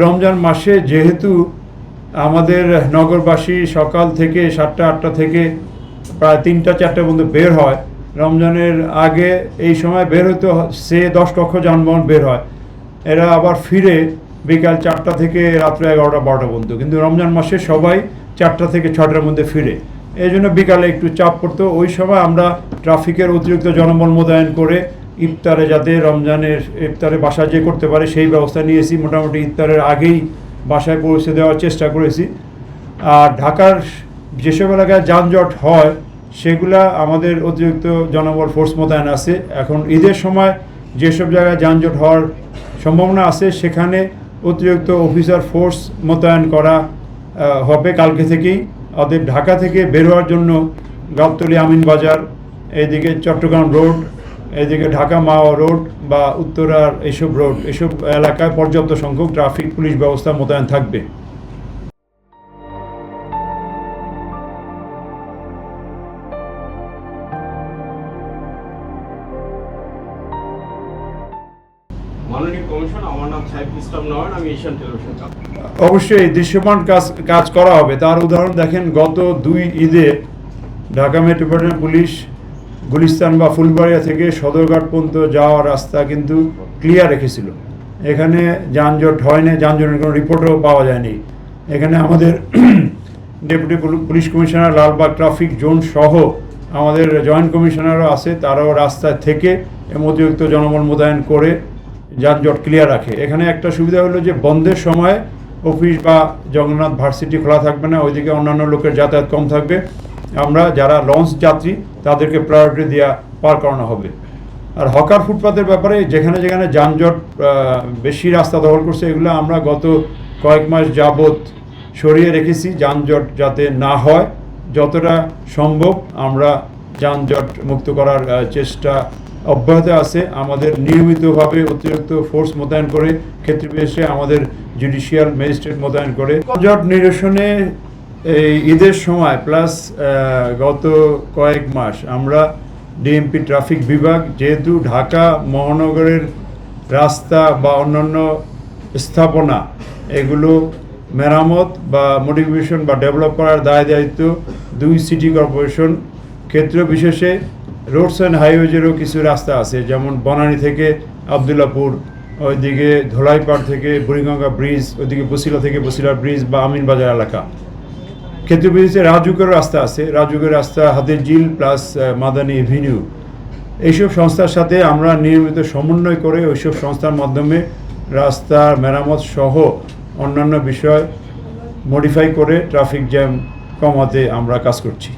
রমজান মাসে যেহেতু আমাদের নগরবাসী সকাল থেকে 7টা-8টা থেকে প্রায় 3টা-4টা পর্যন্ত বের হয়, রমজানের আগে এই সময় বের হতে সে 10 লক্ষ যানবাহন বের হয়, এরা আবার ফিরে বিকাল 4টা থেকে রাত্র 11টা-12টা পর্যন্ত। কিন্তু রমজান মাসে সবাই 4টা থেকে 6টার মধ্যে ফিরে, এই জন্য বিকালে একটু চাপ পড়তো। ওই সময় আমরা ট্রাফিকের অতিরিক্ত জনবল মোতায়েন করে ইফতারে যাতে রমজানের ইফতারে বাসায় যে করতে পারে সেই ব্যবস্থা নিয়েছি। মোটামুটি ইফতারের আগেই বাসায় পৌঁছে দেওয়ার চেষ্টা করেছি। আর ঢাকার যেসব এলাকায় যানজট হয় সেগুলা আমাদের অতিরিক্ত জনবল ফোর্স মোতায়েন আছে। এখন ঈদের সময় যেসব জায়গায় যানজট হওয়ার সম্ভাবনা আছে সেখানে অতিরিক্ত অফিসার ফোর্স মোতায়েন করা হবে কালকে থেকেই। ওদের ঢাকা থেকে বের হওয়ার জন্য গাবতলী আমিনবাজার, এইদিকে চট্টগ্রাম রোড, এইদিকে ঢাকা মাওয়া রোড বা উত্তরার এইসব রোড, এসব এলাকায় পর্যাপ্ত সংখ্যক ট্রাফিক পুলিশ ব্যবস্থা মোতায়েন থাকবে। অবশ্যই দৃশ্যমান কাজ করা হবে। তার উদাহরণ দেখেন, গত 2 ঈদে ঢাকা মেট্রোপলিটন পুলিশ গুলিস্তান বা ফুলবাড়িয়া থেকে সদরঘাট পর্যন্ত যাওয়ার রাস্তা কিন্তু ক্লিয়ার রেখেছিল। এখানে যানজট হয়নি, যানজটের কোনো রিপোর্টও পাওয়া যায়নি। এখানে আমাদের deputy police commissioner, Lalbagh traffic zone সহ আমাদের জয়েন্ট কমিশনারও আছে, তারাও রাস্তা থেকে অতিরিক্ত জনবল মোতায়েন করে যানজট ক্লিয়ার রাখে। এখানে একটা সুবিধা হলো যে বন্ধের সময় অফিস বা জগন্নাথ ভার্সিটি খোলা থাকবে না, ওইদিকে অন্যান্য লোকের যাতায়াত কম থাকবে। আমরা যারা লঞ্চ যাত্রী তাদেরকে প্রায়োরিটি দেওয়া পার করানো হবে। আর হকার ফুটপাতের ব্যাপারে যেখানে যেখানে যানজট বেশি রাস্তা দখল করছে এগুলো আমরা গত কয়েক মাস যাবৎ সরিয়ে রেখেছি, যানজট যাতে না হয়। যতটা সম্ভব আমরা যানজট মুক্ত করার চেষ্টা অব্যাহত আছে। আমাদের নিয়মিতভাবে অতিরিক্ত ফোর্স মোতায়েন করে, ক্ষেত্রে বিশেষে আমাদের জুডিশিয়াল ম্যাজিস্ট্রেট মোতায়েন করে যানজট নিরসনে এই ঈদের সময় প্লাস গত কয়েক মাস আমরা ডিএমপি ট্রাফিক বিভাগ, যেহেতু ঢাকা মহানগরের রাস্তা বা অন্যান্য স্থাপনা এগুলো মেরামত বা মডিফিকেশন বা ডেভেলপ করার দায়িত্ব 2 সিটি কর্পোরেশন। ক্ষেত্র বিশেষে রোডস অ্যান্ড হাইওয়েজেরও কিছু রাস্তা আছে, যেমন বনানী থেকে আবদুল্লাপুর, ওইদিকে ধোলাইপাড় থেকে বুড়িগঙ্গা ব্রিজ, ওইদিকে বসিলা থেকে বসিলা ব্রিজ বা আমিনবাজার এলাকা। ক্ষেত্র বিশেষে রাজুকের রাস্তা আছে, রাজুকের রাস্তা হাতের জিল প্লাস মাদানী এভিনিউ। এইসব সংস্থার সাথে আমরা নিয়মিত সমন্বয় করে ওইসব সংস্থার মাধ্যমে রাস্তার মেরামত সহ অন্যান্য বিষয় মডিফাই করে ট্রাফিক জ্যাম কমাতে আমরা কাজ করছি।